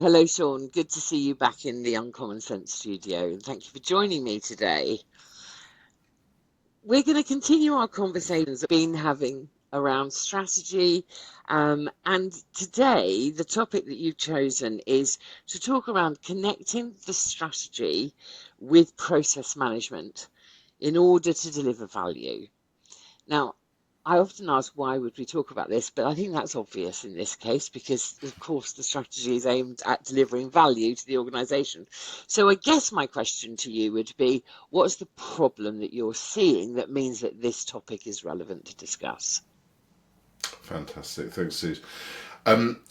Hello, Sean. Good to see you back in the Uncommon Sense studio. And thank you for joining me today. We're going to continue our conversations we've been having around strategy. And today, the topic that you've chosen is to talk around connecting the strategy with process management in order to deliver value. Now, I often ask why would we talk about this, but I think that's obvious in this case because, of course, the strategy is aimed at delivering value to the organisation. So I guess my question to you would be, what's the problem that you're seeing that means that this topic is relevant to discuss? Fantastic. Thanks, Suze. Um,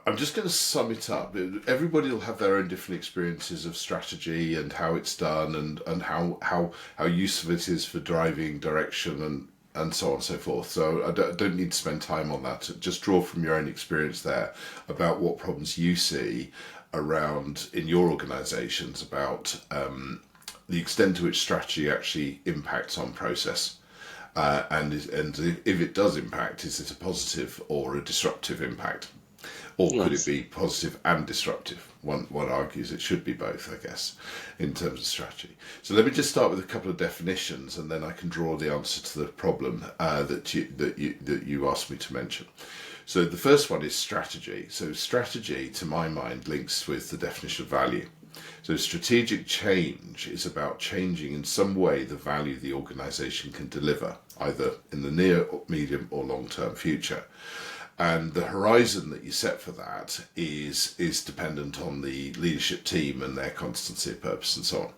I'm just going to sum it up. Everybody will have their own different experiences of strategy and how it's done and how useful it is for driving direction and so on and so forth. So I don't need to spend time on that. Just draw from your own experience there about what problems you see around in your organisations about the extent to which strategy actually impacts on process. And if it does impact, is it a positive or a disruptive impact? Or could it Yes. be positive and disruptive? One argues it should be both, I guess, in terms of strategy. So let me just start with a couple of definitions, and then I can draw the answer to the problem that you asked me to mention. So the first one is strategy. So strategy, to my mind, links with the definition of value. So strategic change is about changing in some way the value the organisation can deliver, either in the near, medium, or long-term future. And the horizon that you set for that is dependent on the leadership team and their constancy of purpose and so on.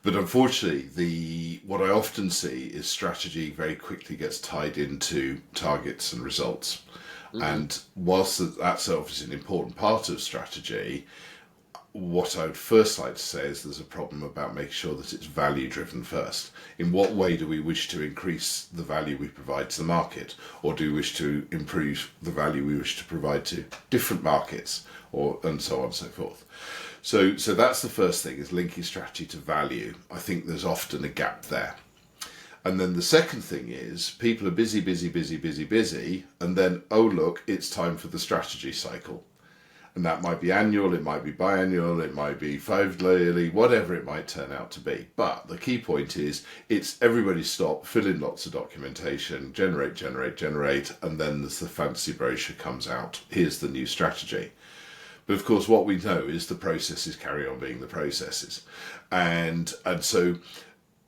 But unfortunately, what I often see is strategy very quickly gets tied into targets and results. Hmm. And whilst that's obviously an important part of strategy, what I would first like to say is there's a problem about making sure that it's value driven first. In what way do we wish to increase the value we provide to the market, or do we wish to improve the value we wish to provide to different markets, or and so on and so forth. So that's the first thing, is linking strategy to value. I think there's often a gap there. And then the second thing is people are busy, busy, busy, busy, busy, and then, oh look, it's time for the strategy cycle. And that might be annual, it might be biannual, it might be 5 yearly, whatever it might turn out to be. But the key point is it's everybody stop, fill in lots of documentation, generate, generate, generate, and then there's the fancy brochure comes out. Here's the new strategy. But of course, what we know is the processes carry on being the processes. And so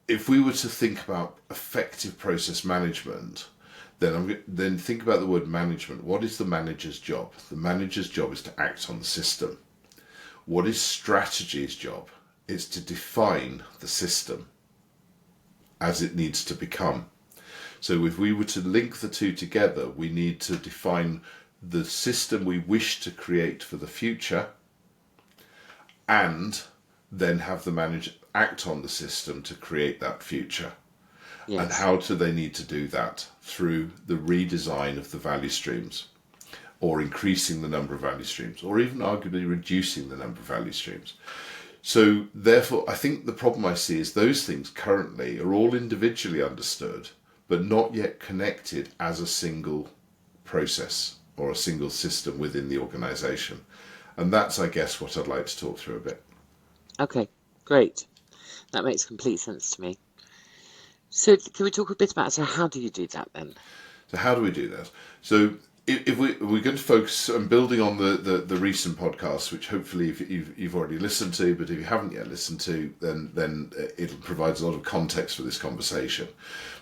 if we were to think about effective process management, then think about the word management. What is the manager's job? The manager's job is to act on the system. What is strategy's job? It's to define the system as it needs to become. So if we were to link the two together, we need to define the system we wish to create for the future and then have the manager act on the system to create that future. And Yes. how do they need to do that? Through the redesign of the value streams, or increasing the number of value streams, or even arguably reducing the number of value streams. So therefore, I think the problem I see is those things currently are all individually understood, but not yet connected as a single process or a single system within the organisation. And that's, I guess, what I'd like to talk through a bit. Okay, great. That makes complete sense to me. So can we talk a bit about, so how do you do that then? So how do we do that? So if we're going to focus on building on the recent podcasts, which hopefully you've already listened to, but if you haven't yet listened to, then it provides a lot of context for this conversation,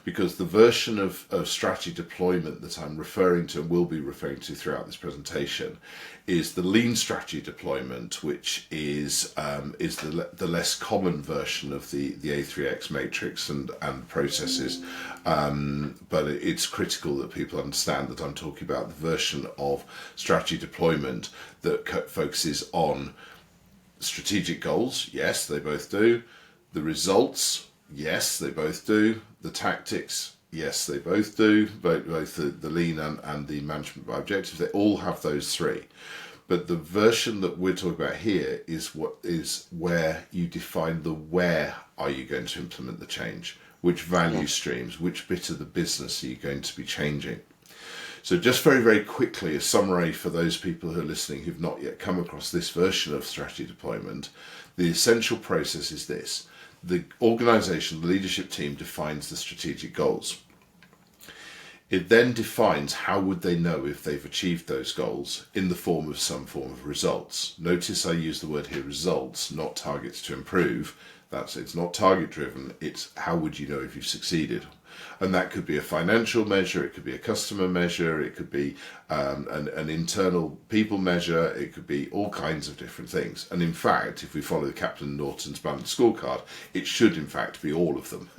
because the version of strategy deployment that I'm referring to and will be referring to throughout this presentation is the lean strategy deployment, which is the less common version of the A3X matrix and processes. But it's critical that people understand that I'm talking about the version of strategy deployment that focuses on strategic goals. Yes, they both do. The results. Yes, they both do. The tactics. Yes, they both do. Both the lean and the management by objectives. They all have those three. But the version that we're talking about here is where you define the where are you going to implement the change, which value Yes. streams, which bit of the business are you going to be changing. So just very, very quickly, a summary for those people who are listening who've not yet come across this version of strategy deployment. The essential process is this. The organisation, the leadership team defines the strategic goals. It then defines how would they know if they've achieved those goals in the form of some form of results. Notice I use the word here results, not targets to improve. It's not target driven, it's how would you know if you've succeeded. And that could be a financial measure, it could be a customer measure, it could be an internal people measure, it could be all kinds of different things. And in fact, if we follow Captain Norton's balanced scorecard, it should in fact be all of them.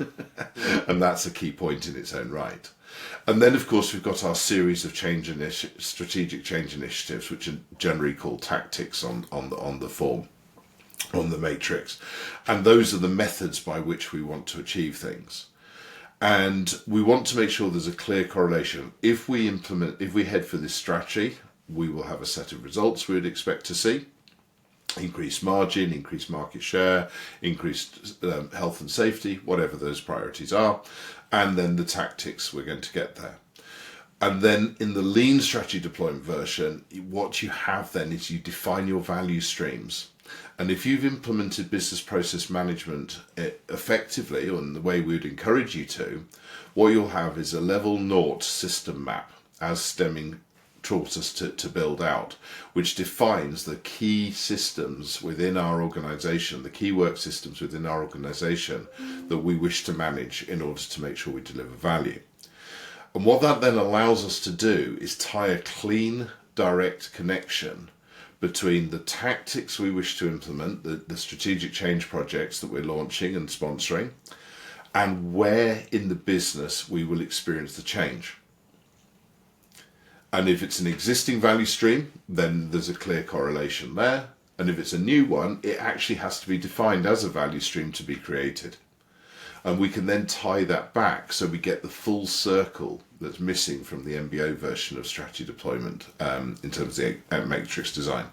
And that's a key point in its own right. And then, of course, we've got our series of strategic change initiatives, which are generally called tactics on the form, on the matrix. And those are the methods by which we want to achieve things. And we want to make sure there's a clear correlation. If we head for this strategy, we will have a set of results we would expect to see. Increased margin, increased market share, increased health and safety, whatever those priorities are. And then the tactics, we're going to get there. And then in the lean strategy deployment version, what you have then is you define your value streams. And if you've implemented business process management effectively, or in the way we would encourage you to, what you'll have is a level 0 system map, as Stemming taught us to build out, which defines the key systems within our organisation, the key work systems within our organisation that we wish to manage in order to make sure we deliver value. And what that then allows us to do is tie a clean, direct connection between the tactics we wish to implement, the strategic change projects that we're launching and sponsoring, and where in the business we will experience the change. And if it's an existing value stream, then there's a clear correlation there. And if it's a new one, it actually has to be defined as a value stream to be created. And we can then tie that back so we get the full circle that's missing from the MBO version of strategy deployment in terms of the matrix design.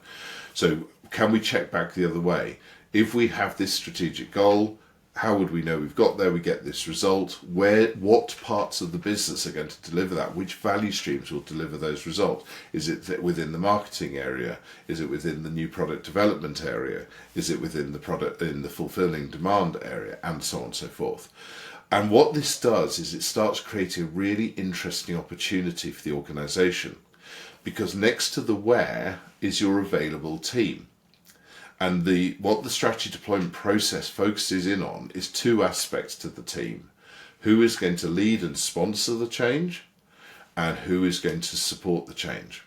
So can we check back the other way? If we have this strategic goal, how would we know we've got there? We get this result. What parts of the business are going to deliver that? Which value streams will deliver those results? Is it within the marketing area? Is it within the new product development area? Is it within the product in the fulfilling demand area? And so on and so forth. And what this does is it starts creating a really interesting opportunity for the organization, because next to the where is your available team. And what the strategy deployment process focuses in on is two aspects to the team. Who is going to lead and sponsor the change, and who is going to support the change.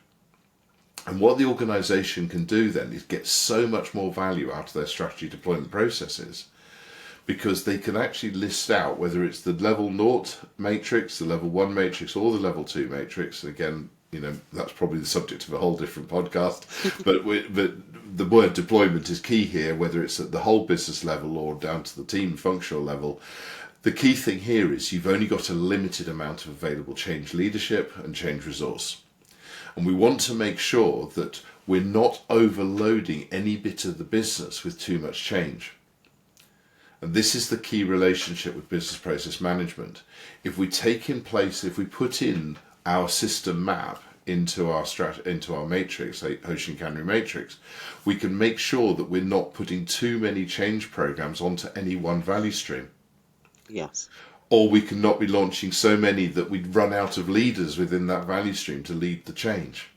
And what the organisation can do then is get so much more value out of their strategy deployment processes, because they can actually list out whether it's the level 0 matrix, the level 1 matrix, or the level 2 matrix. And again, that's probably the subject of a whole different podcast, but the word deployment is key here, whether it's at the whole business level or down to the team functional level. The key thing here is you've only got a limited amount of available change leadership and change resource. And we want to make sure that we're not overloading any bit of the business with too much change. And this is the key relationship with business process management. If we put in our system map into our matrix, Ocean Canary matrix, we can make sure that we're not putting too many change programs onto any one value stream. Yes. Or we can not be launching so many that we'd run out of leaders within that value stream to lead the change.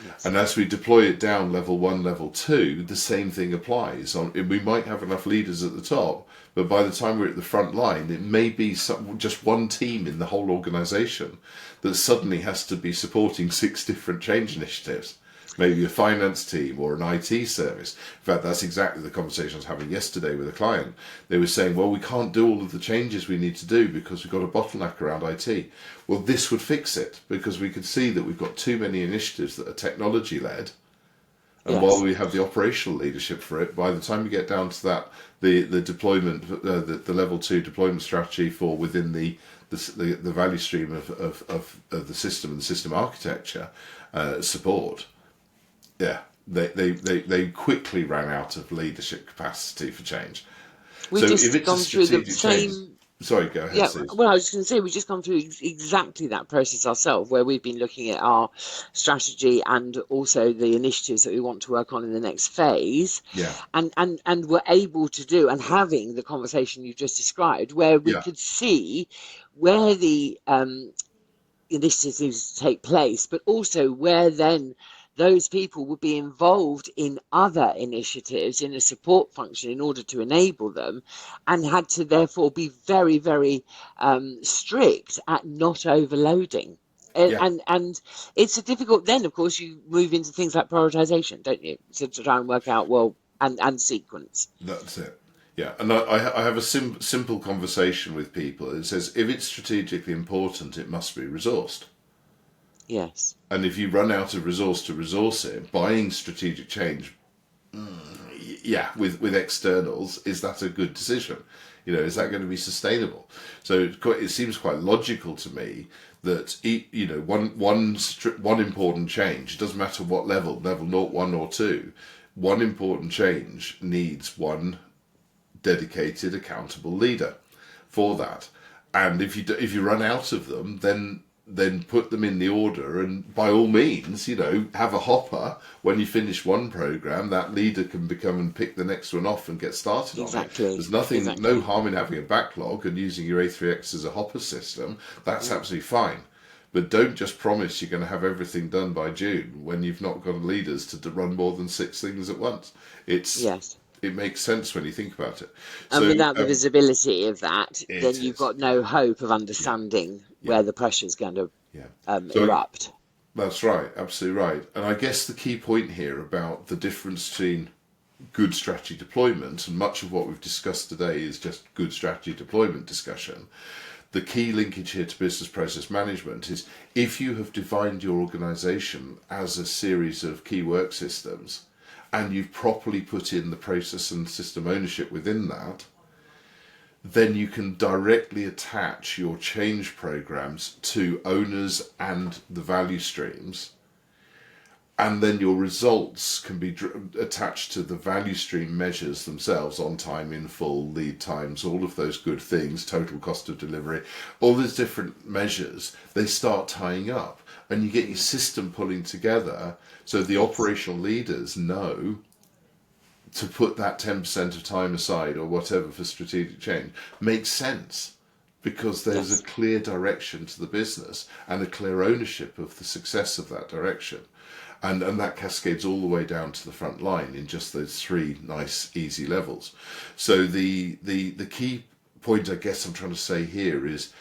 Yes. And as we deploy it down level 1, level 2, the same thing applies. We might have enough leaders at the top, but by the time we're at the front line, it may be just one team in the whole organisation that suddenly has to be supporting 6 different change initiatives. Maybe a finance team or an IT service. In fact, that's exactly the conversation I was having yesterday with a client. They were saying, well, we can't do all of the changes we need to do because we've got a bottleneck around IT. Well, this would fix it, because we could see that we've got too many initiatives that are technology-led. And while we have the operational leadership for it, by the time we get down to that, the deployment, the level 2 deployment strategy for within the value stream of the system and the system architecture support, they quickly ran out of leadership capacity for change. We've just gone through the same Sorry, go ahead, Yeah, Suze. well, I was just going to say we've just gone through exactly that process ourselves, where we've been looking at our strategy and also the initiatives that we want to work on in the next phase, Yeah, and we're able to do and having the conversation you just described, where we yeah, could see where the initiatives need to take place, but also where then those people would be involved in other initiatives in a support function in order to enable them, and had to therefore be very, very strict at not overloading. yeah. And it's a difficult. Then, of course, you move into things like prioritization, don't you? So to try and work out well and sequence. That's it. Yeah, and I have a simple conversation with people. It says if it's strategically important, it must be resourced. Yes. And if you run out of resource to resource it, buying strategic change, yeah, with externals, is that a good decision? Is that going to be sustainable? So it seems quite logical to me that one important change, it doesn't matter what level 0, 1 or 2, one important change needs one dedicated, accountable leader for that. And if you run out of them, then put them in the order, and by all means, have a hopper. When you finish one program, that leader can become and pick the next one off and get started on it. Exactly. There's no Exactly. harm in having a backlog and using your A3X as a hopper system. That's absolutely fine. But don't just promise you're going to have everything done by June when you've not got leaders to run more than 6 things at once. Yes. It makes sense when you think about it. And So without the visibility of that, then it you've is, got no hope of yeah, understanding yeah, where the pressure is going to yeah. So erupt. that's right, absolutely right. And I guess the key point here about the difference between good strategy deployment, and much of what we've discussed today is just good strategy deployment discussion. The key linkage here to business process management is if you have defined your organization as a series of key work systems and you've properly put in the process and system ownership within that, then you can directly attach your change programs to owners and the value streams, and then your results can be attached to the value stream measures themselves: on time, in full, lead times, all of those good things, total cost of delivery, all these different measures. They start tying up, and you get your system pulling together, so the Yes. operational leaders know to put that 10% of time aside or whatever for strategic change. Makes sense, because there's a Yes. clear direction to the business and a clear ownership of the success of that direction. And that cascades all the way down to the front line in just those 3 nice, easy levels. So the key point I guess I'm trying to say here is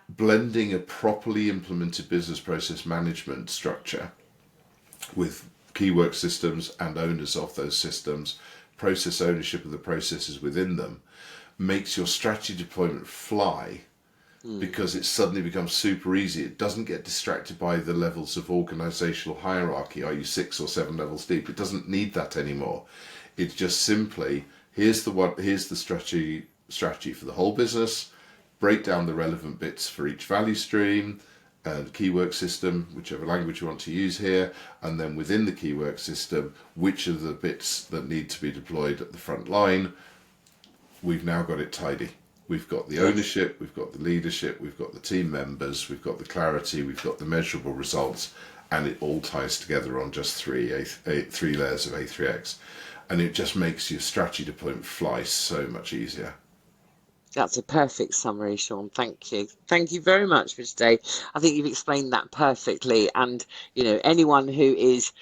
blending a properly implemented business process management structure with key work systems and owners of those systems, process ownership of the processes within them, makes your strategy deployment fly, Mm. because it suddenly becomes super easy. It doesn't get distracted by the levels of organizational hierarchy. Are you 6 or 7 levels deep? It doesn't need that anymore. It's just simply here's the strategy for the whole business. Break down the relevant bits for each value stream and keyword system, whichever language you want to use here, and then within the keyword system, which are the bits that need to be deployed at the front line. We've now got it tidy. We've got the Yes. ownership, we've got the leadership, we've got the team members, we've got the clarity, we've got the measurable results, and it all ties together on just three layers of A3X. And it just makes your strategy deployment fly so much easier. That's a perfect summary, Sean. Thank you. Thank you very much for today. I think you've explained that perfectly. And, anyone who is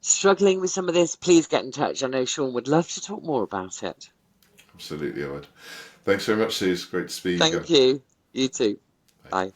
struggling with some of this, please get in touch. I know Sean would love to talk more about it. Absolutely, I would. Thanks very much, Suze. Great to speak again. Thank you. You too. Bye. Bye.